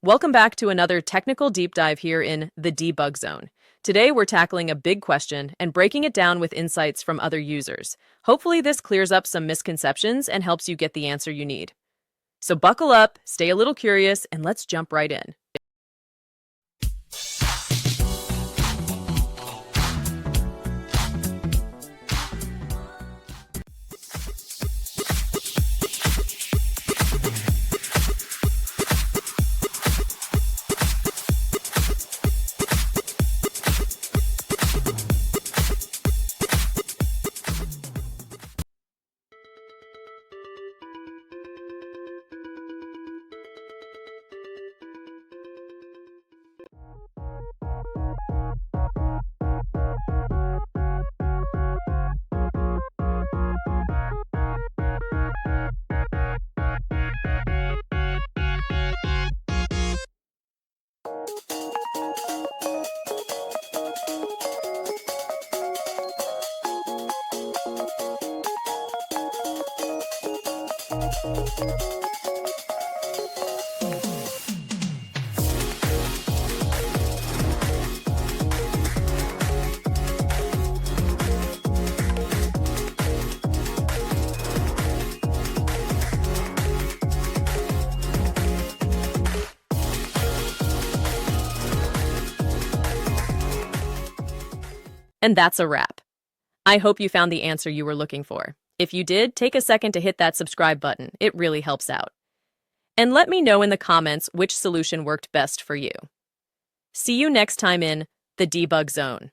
Welcome back to another technical deep dive here in the debug zone. Today, we're tackling a big question and breaking it down with insights from other users. Hopefully, this clears up some misconceptions and helps you get the answer you need. So buckle up, stay a little curious, and let's jump right in. And that's a wrap. I hope you found the answer you were looking for. If you did, take a second to hit that subscribe button. It really helps out. And let me know in the comments which solution worked best for you. See you next time in the debug zone.